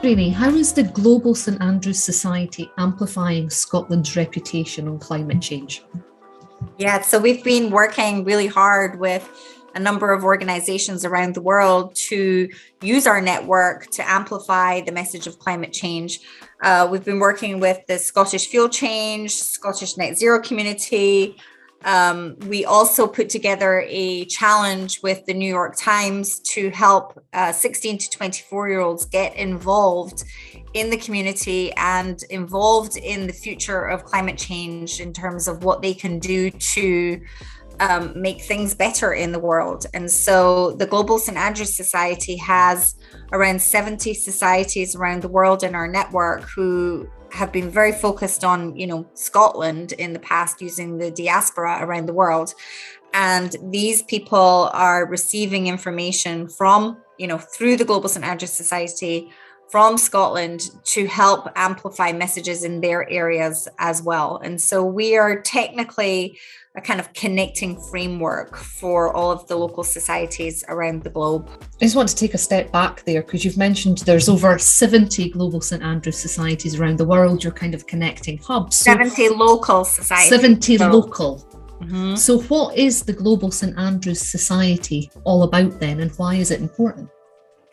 Bryony, how is the Global St Andrews Society amplifying Scotland's reputation on climate change? Yeah, so we've been working really hard with a number of organizations around the world to use our network to amplify the message of climate change. We've been working with the Scottish Fuel Change, Scottish Net Zero community. We also put together a challenge with the New York Times to help 16 to 24-year-olds get involved in the community and involved in the future of climate change in terms of what they can do to make things better in the world. And so the Global St Andrews Society has around 70 societies around the world in our network who have been very focused on, Scotland in the past, using the diaspora around the world. And these people are receiving information from, through the Global St Andrews Society from Scotland to help amplify messages in their areas as well. And so we are technically a kind of connecting framework for all of the local societies around the globe. I just want to take a step back there, because you've mentioned there's over 70 Global St Andrews societies around the world. You're kind of connecting hubs. 70 local societies. 70 local. Mm-hmm. So what is the Global St Andrews Society all about then, and why is it important?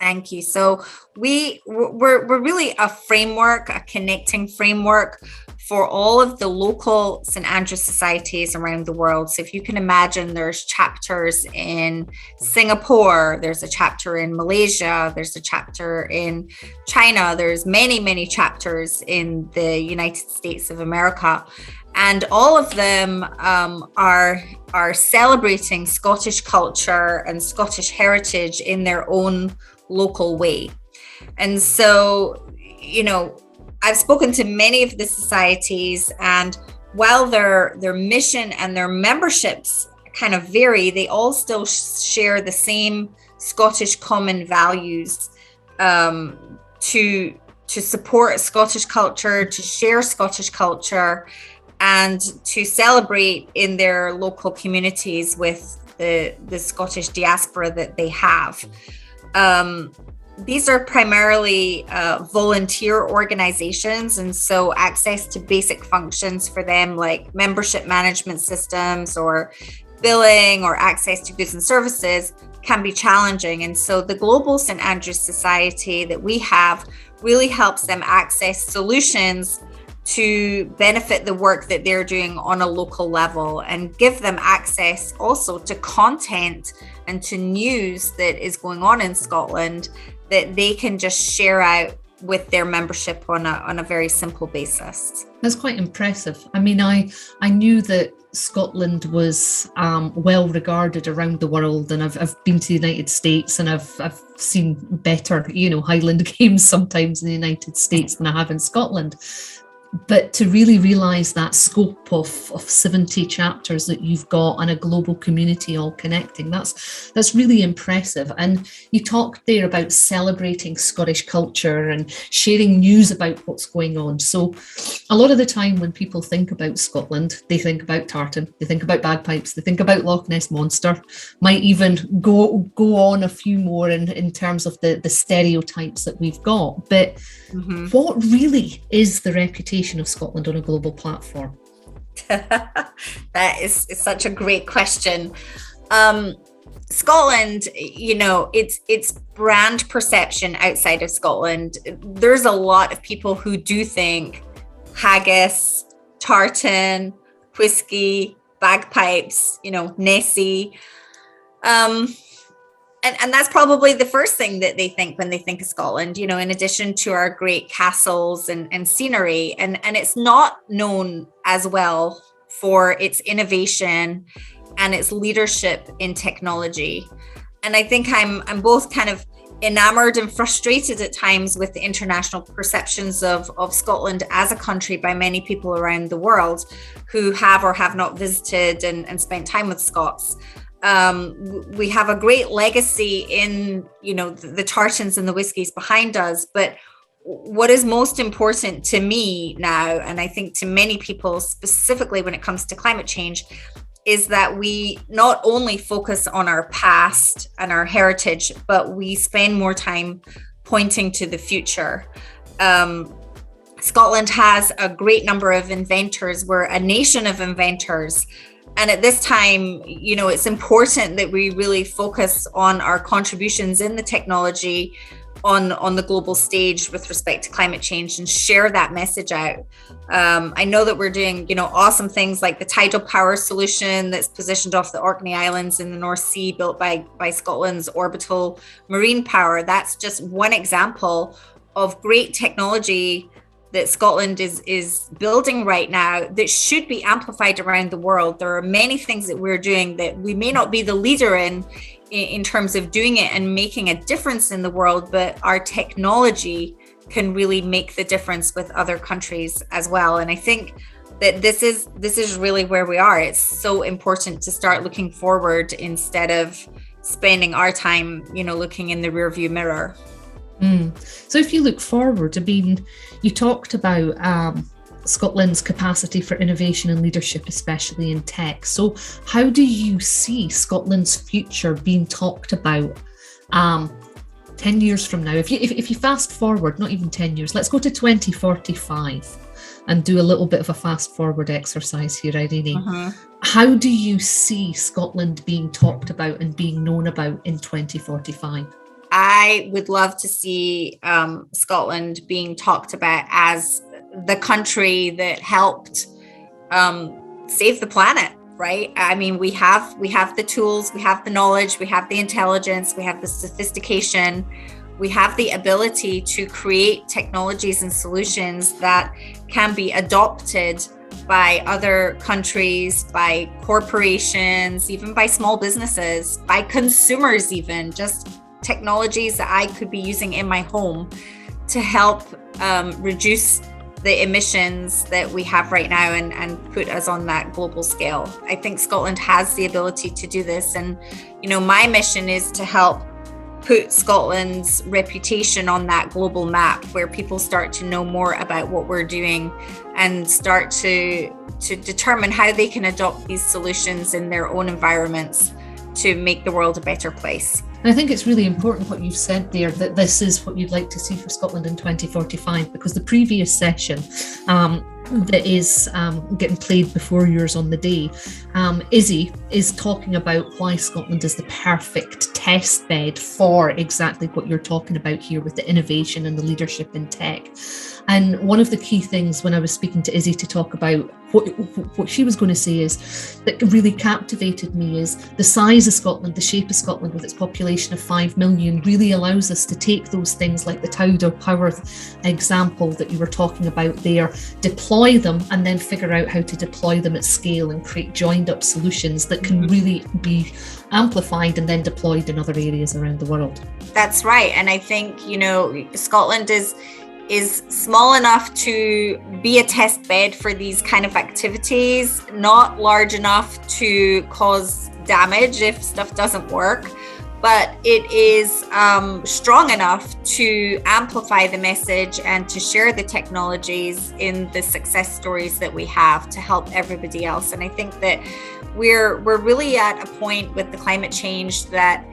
Thank you. So we're really a framework, a connecting framework for all of the local St Andrews societies around the world. So if you can imagine, there's chapters in Singapore, there's a chapter in Malaysia, there's a chapter in China, there's many chapters in the United States of America. And all of them are celebrating Scottish culture and Scottish heritage in their own local way. And so, I've spoken to many of the societies, and while their mission and their memberships kind of vary, they all still share the same Scottish common values to support Scottish culture, to share Scottish culture, and to celebrate in their local communities with the Scottish diaspora that they have. These are primarily volunteer organizations, and so access to basic functions for them, like membership management systems or billing or access to goods and services, can be challenging. And so the Global St Andrews Society that we have really helps them access solutions to benefit the work that they're doing on a local level, and give them access also to content and to news that is going on in Scotland that they can just share out with their membership on a very simple basis. That's quite impressive. I mean, I knew that Scotland was well regarded around the world, and I've been to the United States, and I've seen better, Highland Games sometimes in the United States than I have in Scotland. But to really realise that scope of 70 chapters that you've got and a global community all connecting, that's really impressive. And you talked there about celebrating Scottish culture and sharing news about what's going on. So a lot of the time when people think about Scotland, they think about tartan, they think about bagpipes, they think about Loch Ness Monster, might even go on a few more in terms of the stereotypes that we've got. But what really is the reputation of Scotland on a global platform? That is such a great question. Scotland, its brand perception outside of Scotland, there's a lot of people who do think haggis, tartan, whiskey, bagpipes, Nessie. And that's probably the first thing that they think when they think of Scotland, in addition to our great castles and scenery. And it's not known as well for its innovation and its leadership in technology. And I think I'm both kind of enamored and frustrated at times with the international perceptions of Scotland as a country by many people around the world who have or have not visited and spent time with Scots. We have a great legacy in, the tartans and the whiskies behind us. But what is most important to me now, and I think to many people specifically when it comes to climate change, is that we not only focus on our past and our heritage, but we spend more time pointing to the future. Scotland has a great number of inventors. We're a nation of inventors. And at this time, it's important that we really focus on our contributions in the technology on the global stage with respect to climate change and share that message out. I know that we're doing, awesome things like the tidal power solution that's positioned off the Orkney Islands in the North Sea, built by Scotland's orbital marine power. That's just one example of great technology that Scotland is building right now that should be amplified around the world. There are many things that we're doing that we may not be the leader in terms of doing it and making a difference in the world, but our technology can really make the difference with other countries as well. And I think that this is really where we are. It's so important to start looking forward instead of spending our time, looking in the rearview mirror. So if you look forward, you talked about Scotland's capacity for innovation and leadership, especially in tech. So how do you see Scotland's future being talked about 10 years from now? If you fast forward, not even 10 years, let's go to 2045 and do a little bit of a fast forward exercise here, Irene. How do you see Scotland being talked about and being known about in 2045? I would love to see Scotland being talked about as the country that helped save the planet, right? I mean, we have the tools, we have the knowledge, we have the intelligence, we have the sophistication, we have the ability to create technologies and solutions that can be adopted by other countries, by corporations, even by small businesses, by consumers, even just technologies that I could be using in my home to help reduce the emissions that we have right now and put us on that global scale. I think Scotland has the ability to do this. And, my mission is to help put Scotland's reputation on that global map where people start to know more about what we're doing and start to determine how they can adopt these solutions in their own environments to make the world a better place. And I think it's really important what you've said there, that this is what you'd like to see for Scotland in 2045, because the previous session that is getting played before yours on the day, Izzy is talking about why Scotland is the perfect test bed for exactly what you're talking about here with the innovation and the leadership in tech. And one of the key things when I was speaking to Izzy to talk about what she was going to say is that really captivated me is the size of Scotland, the shape of Scotland with its population of 5 million really allows us to take those things like the tidal power example that you were talking about there, deploy them and then figure out how to deploy them at scale and create joined up solutions that can really be amplified and then deployed in other areas around the world. That's right. And I think, Scotland is small enough to be a test bed for these kind of activities, not large enough to cause damage if stuff doesn't work, but it is strong enough to amplify the message and to share the technologies in the success stories that we have to help everybody else. And I think that we're really at a point with the climate change that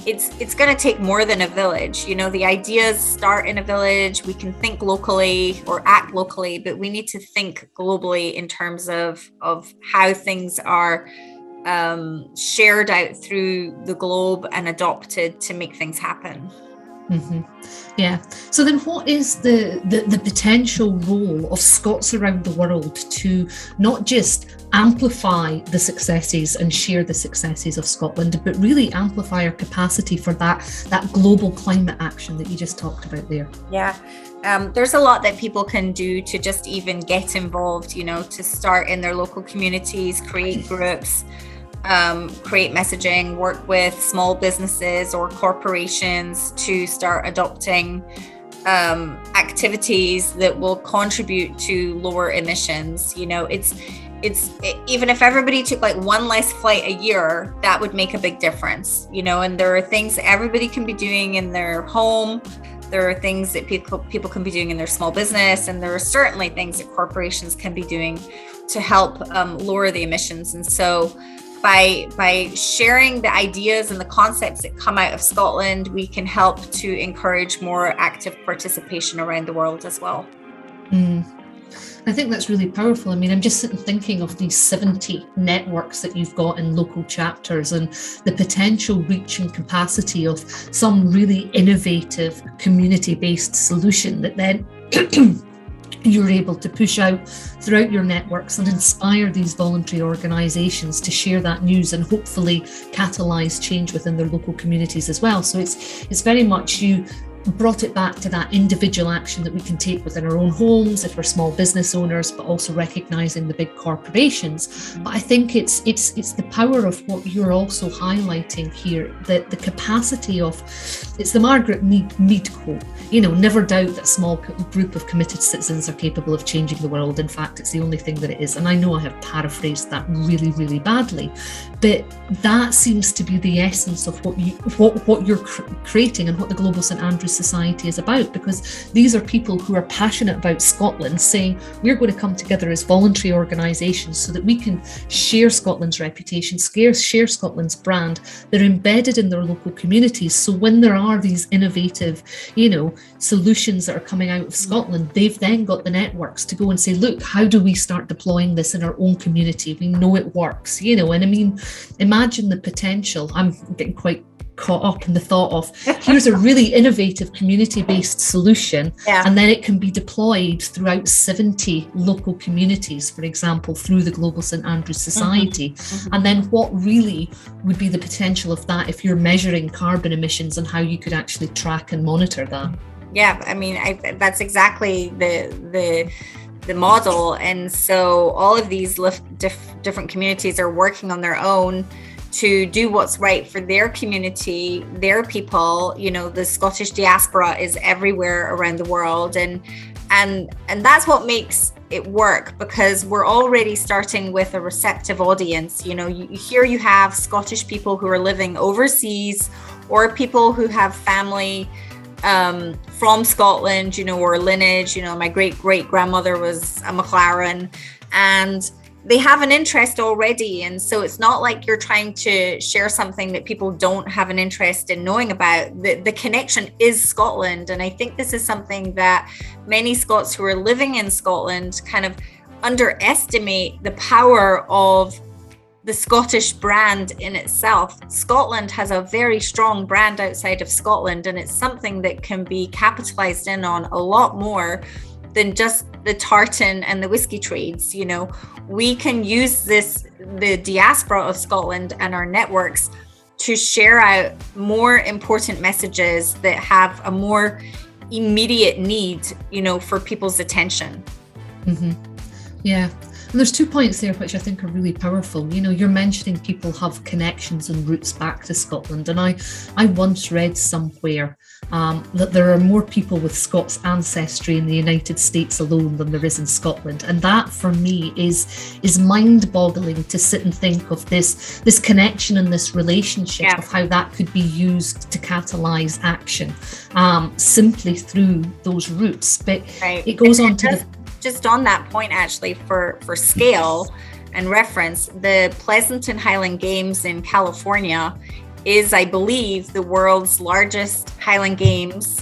it's going to take more than a village. The ideas start in a village. We can think locally or act locally, but we need to think globally in terms of how things are shared out through the globe and adopted to make things happen. Mm-hmm. Yeah. So then what is the potential role of Scots around the world to not just amplify the successes and share the successes of Scotland, but really amplify our capacity for that global climate action that you just talked about there? Yeah. There's a lot that people can do to just even get involved, to start in their local communities, create groups, create messaging, work with small businesses or corporations to start adopting activities that will contribute to lower emissions. It's even if everybody took like one less flight a year, that would make a big difference, and there are things that everybody can be doing in their home. There are things that people can be doing in their small business, and there are certainly things that corporations can be doing to help lower the emissions. And so by sharing the ideas and the concepts that come out of Scotland, we can help to encourage more active participation around the world as well. I think that's really powerful. I mean, I'm just sitting thinking of these 70 networks that you've got in local chapters and the potential reach and capacity of some really innovative community-based solution that then you're able to push out throughout your networks and inspire these voluntary organisations to share that news and hopefully catalyse change within their local communities as well. So it's very much you brought it back to that individual action that we can take within our own homes if we're small business owners, but also recognising the big corporations. But I think it's the power of what you're also highlighting here, that the capacity of, it's the Margaret Mead quote, never doubt that a small group of committed citizens are capable of changing the world. In fact, it's the only thing that it is. And I know I have paraphrased that really, really badly, but that seems to be the essence of what you're creating and what the Global St Andrews Society is about, because these are people who are passionate about Scotland saying we're going to come together as voluntary organisations so that we can share Scotland's reputation, share Scotland's brand. They're embedded in their local communities, so when there are these innovative solutions that are coming out of Scotland, they've then got the networks to go and say, look, how do we start deploying this in our own community? We know it works, and I mean, imagine the potential. I'm getting quite caught up in the thought of here's a really innovative community-based solution, and then it can be deployed throughout 70 local communities, for example, through the Global St Andrews Society. And then what really would be the potential of that if you're measuring carbon emissions and how you could actually track and monitor that? Yeah, I mean, that's exactly the model. And so all of these different communities are working on their own to do what's right for their community, their people. The Scottish diaspora is everywhere around the world, and that's what makes it work, because we're already starting with a receptive audience. Here you have Scottish people who are living overseas, or people who have family from Scotland, or lineage. My great grandmother was a McLaren, and they have an interest already. And so it's not like you're trying to share something that people don't have an interest in knowing about. The connection is Scotland. And I think this is something that many Scots who are living in Scotland kind of underestimate the power of the Scottish brand in itself. Scotland has a very strong brand outside of Scotland, and it's something that can be capitalized in on a lot more than just the tartan and the whiskey trades. We can use the diaspora of Scotland and our networks to share out more important messages that have a more immediate need, for people's attention. Yeah. And there's 2 points there which I think are really powerful. You're mentioning people have connections and roots back to Scotland. And I once read somewhere that there are more people with Scots ancestry in the United States alone than there is in Scotland. And that for me is mind-boggling to sit and think of this connection and this relationship of how that could be used to catalyse action simply through those roots. But it goes on to just on that point, actually, for scale and reference, the Pleasanton Highland Games in California is, I believe, the world's largest Highland Games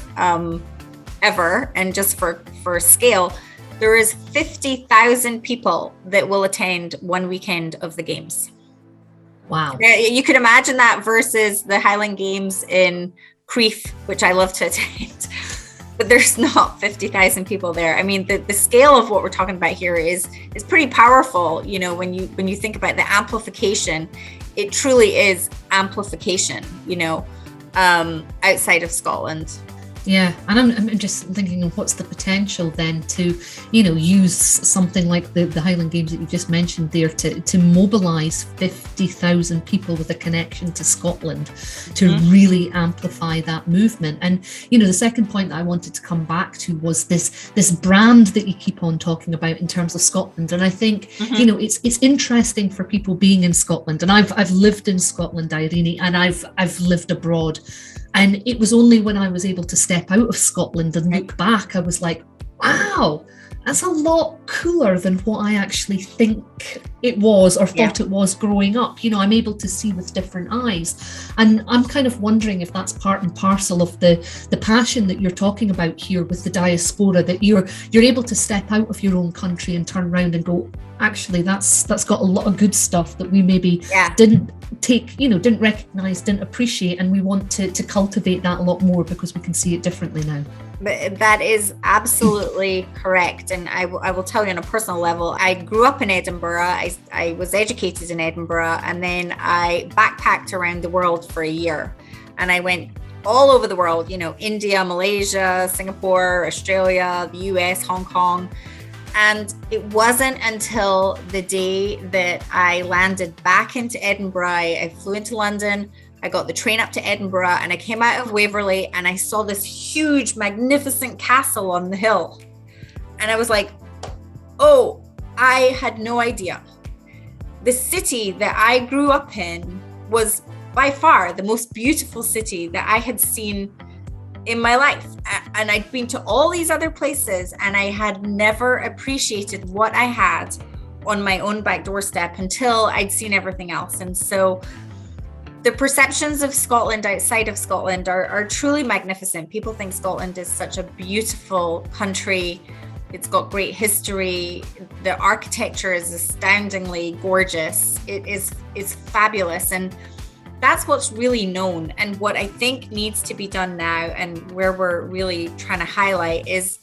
ever. And just for scale, there is 50,000 people that will attend one weekend of the Games. Wow. You could imagine that versus the Highland Games in Crieff, which I love to attend. But there's not 50,000 people there. I mean, the scale of what we're talking about here is pretty powerful. When you think about the amplification, it truly is amplification, outside of Scotland. Yeah, and I'm just thinking of what's the potential then to, use something like the Highland Games that you just mentioned there to mobilise 50,000 people with a connection to Scotland to really amplify that movement. And, the second point that I wanted to come back to was this brand that you keep on talking about in terms of Scotland. And I think, it's interesting for people being in Scotland. And I've lived in Scotland, Irene, and I've lived abroad. And it was only when I was able to step out of Scotland and look back, I was like, Wow, that's a lot cooler than what I actually think it was or thought it was growing up. You know, I'm able to see with different eyes. And I'm kind of wondering if that's part and parcel of the passion that you're talking about here with the diaspora, that you're able to step out of your own country and turn around and go, actually, that's got a lot of good stuff that we maybe didn't take, didn't recognize, didn't appreciate. And we want to cultivate that a lot more because we can see it differently now. But that is absolutely correct. And I will tell you on a personal level, I grew up in Edinburgh. I was educated in Edinburgh, and then I backpacked around the world for a year. And I went all over the world, India, Malaysia, Singapore, Australia, the US, Hong Kong. And it wasn't until the day that I landed back into Edinburgh, I flew into London, I got the train up to Edinburgh, and I came out of Waverley and I saw this huge, magnificent castle on the hill. And I was like, oh, I had no idea. The city that I grew up in was by far the most beautiful city that I had seen in my life. And I'd been to all these other places, and I had never appreciated what I had on my own back doorstep until I'd seen everything else. And so the perceptions of Scotland outside of Scotland are truly magnificent. People think Scotland is such a beautiful country. It's got great history. The architecture is astoundingly gorgeous. It's fabulous. And that's what's really known. And what I think needs to be done now, and where we're really trying to highlight, is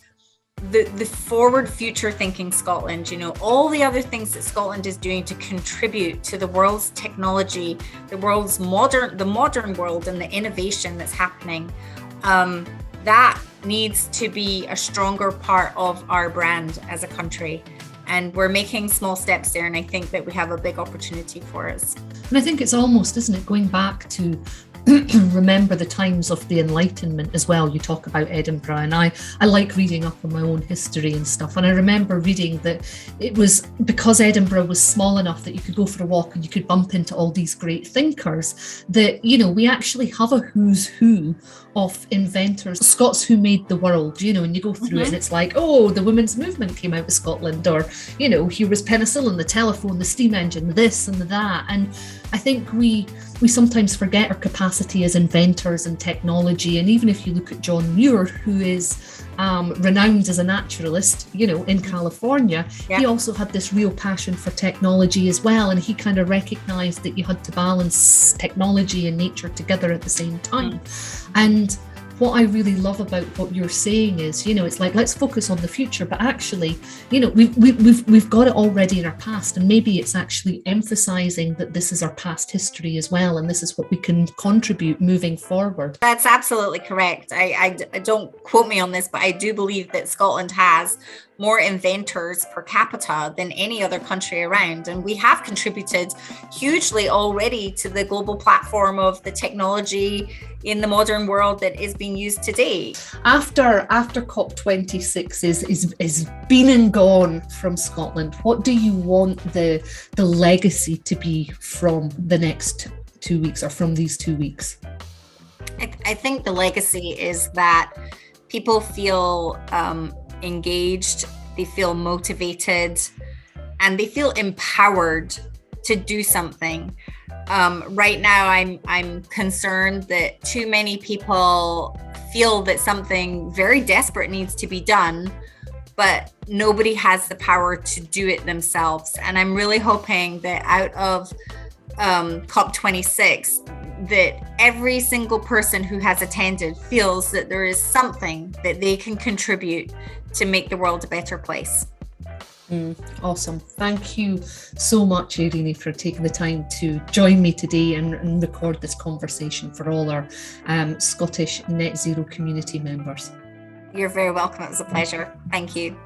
the forward future thinking Scotland, all the other things that Scotland is doing to contribute to the world's technology, the modern world, and the innovation that's happening. That needs to be a stronger part of our brand as a country. And we're making small steps there. And I think that we have a big opportunity for us. And I think it's almost, isn't it, going back to remember the times of the Enlightenment as well. You talk about Edinburgh, and I like reading up on my own history and stuff. And I remember reading that it was because Edinburgh was small enough that you could go for a walk and you could bump into all these great thinkers, that, we actually have a who's who of inventors, Scots who made the world, and you go through it and it's like, oh, the women's movement came out of Scotland, or, here was penicillin, the telephone, the steam engine, this and that. And I think we sometimes forget our capacity as inventors and technology. And even if you look at John Muir, who is renowned as a naturalist, in California, he also had this real passion for technology as well. And he kind of recognized that you had to balance technology and nature together at the same time. And what I really love about what you're saying is, it's like, let's focus on the future, but actually, we've got it already in our past, and maybe it's actually emphasizing that this is our past history as well, and this is what we can contribute moving forward. That's absolutely correct. I don't quote me on this, but I do believe that Scotland has more inventors per capita than any other country around. And we have contributed hugely already to the global platform of the technology in the modern world that is being used today. After COP26 is been and gone from Scotland, what do you want the legacy to be from the next 2 weeks, or from these 2 weeks? I think the legacy is that people feel engaged, they feel motivated, and they feel empowered to do something. Right now, I'm concerned that too many people feel that something very desperate needs to be done, but nobody has the power to do it themselves. And I'm really hoping that out of COP26, that every single person who has attended feels that there is something that they can contribute to make the world a better place. Awesome. Thank you so much, Irene, for taking the time to join me today and record this conversation for all our Scottish Net Zero community members. You're very welcome. It was a pleasure. Thank you.